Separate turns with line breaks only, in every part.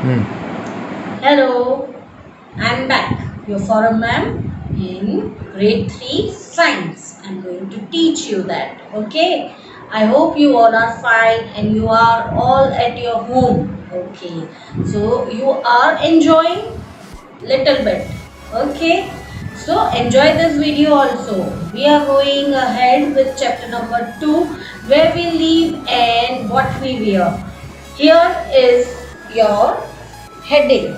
Hello, I'm back, your forum ma'am in grade 3 science. I'm going to teach you that. Okay, I hope you all are fine and you are all at your home. Okay, so you are enjoying little bit. Okay, so enjoy this video also. We are going ahead with chapter number 2, where we live and what we wear. Here is your heading: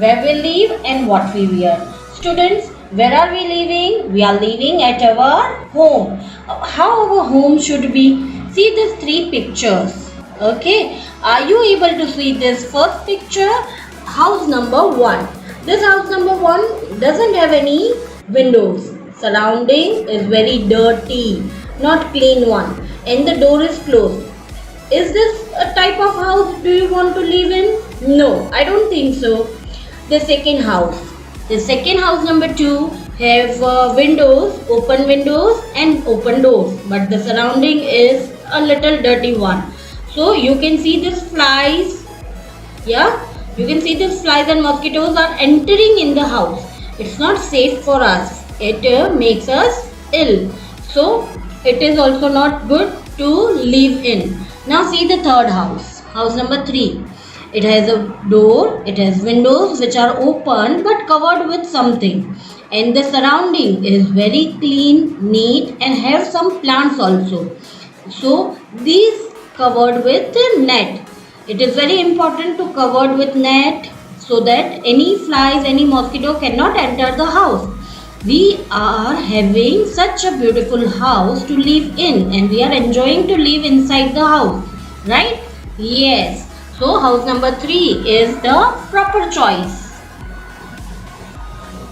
where we live and what we wear. Students, where are we living? We are living at our home. How our home should be? See these three pictures. Okay, are you able to see this first picture? House number 1. This house number 1 doesn't have any windows. Surrounding is very dirty, not clean one, and the door is closed. Is this a type of house do you want to live in? No, I don't think so. The second house. The second house number 2 have windows and open doors, but the surrounding is a little dirty one. So you can see these flies. Yeah, you can see these flies and mosquitoes are entering in the house. It's not safe for us. It makes us ill. So it is also not good to live in. Now see the third house. House number 3. It has a door, it has windows which are open but covered with something. And the surrounding is very clean, neat and have some plants also. So these covered with net. It is very important to cover with net so that any flies, any mosquito cannot enter the house. We are having such a beautiful house to live in and we are enjoying to live inside the house, right? Yes. So house number 3 is the proper choice.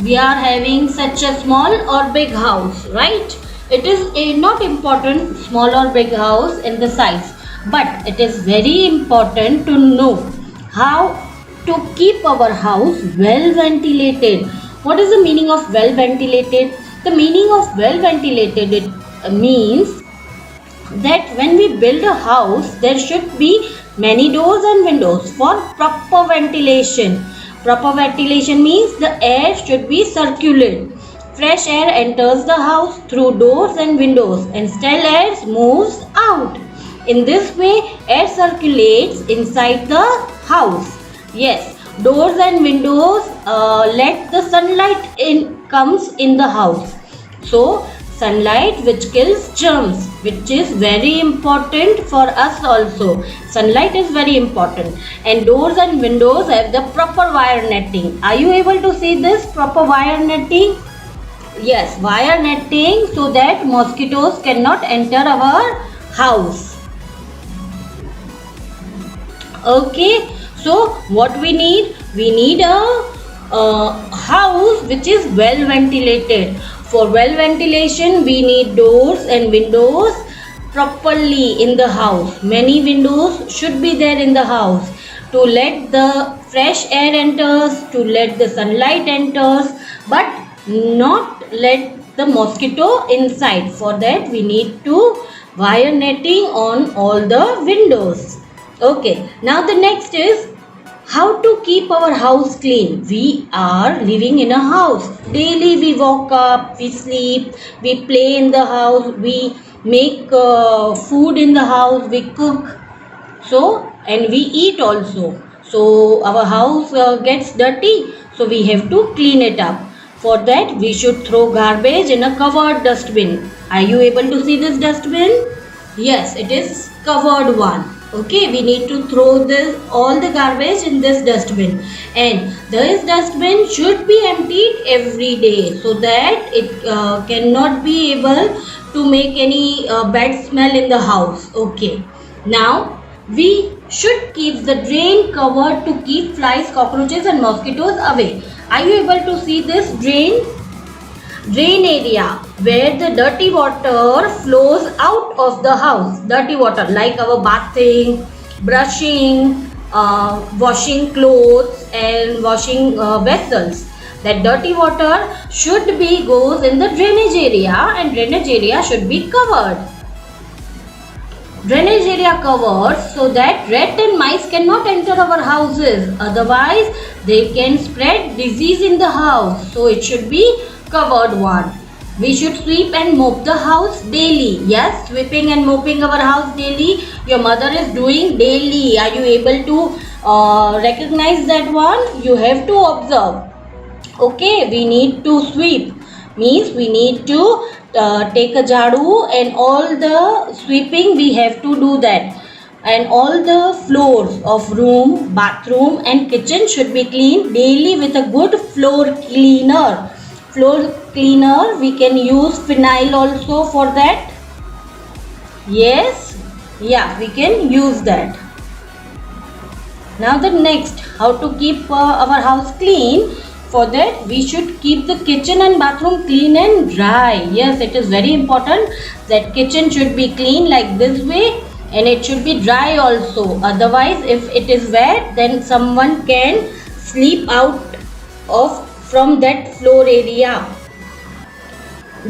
We are having such a small or big house, right? It is not important small or big house in the size, but it is very important to know how to keep our house well ventilated. What is the meaning of well ventilated? The meaning of well ventilated means that when we build a house, there should be many doors and windows for proper ventilation. Proper ventilation means the air should be circulate. Fresh air enters the house through doors and windows and stale air moves out. In this way, air circulates inside the house. Yes, doors and windows let the sunlight comes in the house. So sunlight which kills germs, which is very important for us also. Sunlight is very important, and doors and windows have the proper wire netting. Are you able to see this proper wire netting? Yes, wire netting so that mosquitoes cannot enter our house. Okay, so what we need? We need a house which is well ventilated. For well ventilation, we need doors and windows properly in the house. Many windows should be there in the house to let the fresh air enters, to let the sunlight enters, but not let the mosquito inside. For that, we need to wire netting on all the windows. Okay, now the next is how to keep our house clean. We are living in a house. Daily we walk up, we sleep, we play in the house, we make food in the house, we cook. So, and we eat also. So, our house gets dirty. So, we have to clean it up. For that, we should throw garbage in a covered dustbin. Are you able to see this dustbin? Yes, it is covered one. Okay, we need to throw this all the garbage in this dustbin, and this dustbin should be emptied every day so that it cannot be able to make any bad smell in the house. Okay, now we should keep the drain covered to keep flies, cockroaches and mosquitoes away. Are you able to see this drain? Drain area where the dirty water flows out of the house. Dirty water like our bathing, brushing, washing clothes and washing vessels. That dirty water should be goes in the drainage area and drainage area should be covered. drainage area covered so that rat and mice cannot enter our houses. Otherwise, they can spread disease in the house. So it should be covered one. We should sweep and mop the house daily. Yes, sweeping and mopping our house daily. Your mother is doing daily. Are you able to recognize that one? You have to observe. Okay, we need to sweep. Means we need to take a jadu, and all the sweeping we have to do that. And all the floors of room, bathroom and kitchen should be cleaned daily with a good floor cleaner. Floor cleaner, we can use phenyl also for that. Yes, yeah, we can use that. Now the next, how to keep our house clean. For that, we should keep the kitchen and bathroom clean and dry. Yes, it is very important that kitchen should be clean like this way, and it should be dry also. Otherwise, if it is wet, then someone can sleep out of from that floor area.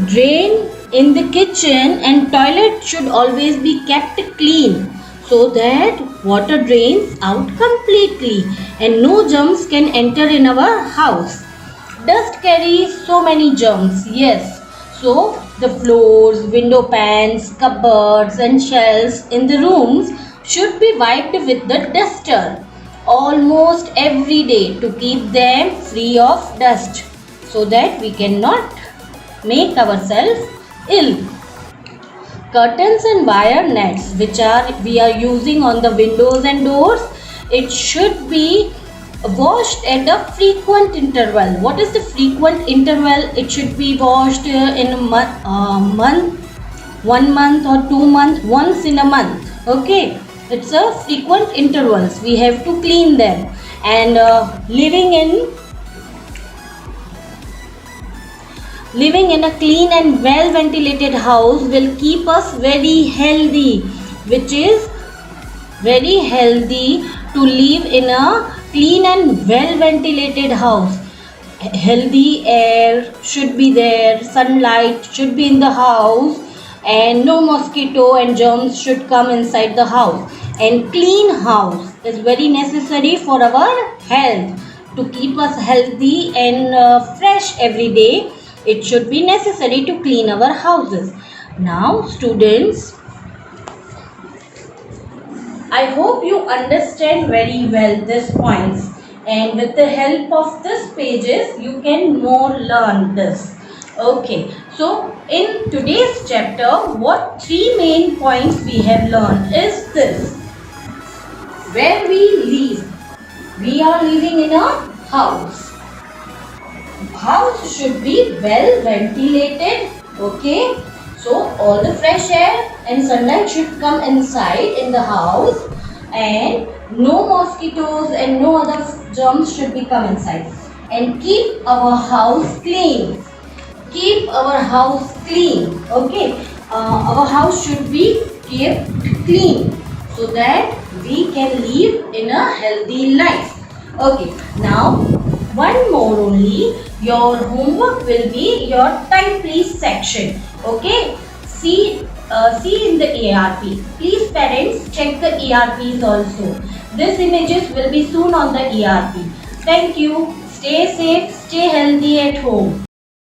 Drain in the kitchen and toilet should always be kept clean so that water drains out completely and no germs can enter in our house. Dust carries so many germs, yes. So the floors, window pans, cupboards and shelves in the rooms should be wiped with the duster almost every day to keep them free of dust so that we cannot make ourselves ill. Curtains and wire nets which we are using on the windows and doors, it should be washed at a frequent interval. What is the frequent interval? It should be washed in a month, 1 month or 2 months, once in a month. Okay, it's a frequent intervals. We have to clean them. And living in a clean and well ventilated house will keep us very healthy, which is very healthy to live in a clean and well ventilated house. Healthy air should be there, sunlight should be in the house, and no mosquito and germs should come inside the house. And clean house is very necessary for our health. To keep us healthy and fresh every day, it should be necessary to clean our houses. Now students, I hope you understand very well these points, and with the help of these pages you can more learn this. Okay, so in today's chapter, what three main points we have learned is this. Where we live, we are living in a house. House should be well ventilated. Okay, so all the fresh air and sunlight should come inside in the house, and no mosquitoes and no other germs should be come inside. And keep our house clean. Keep our house clean. Okay, our house should be kept clean so that we can live in a healthy life. Okay, now one more only. Your homework will be your time please section. Okay, see in the ERP. Please parents check the ERPs also. These images will be soon on the ERP. Thank you. Stay safe, stay healthy at home.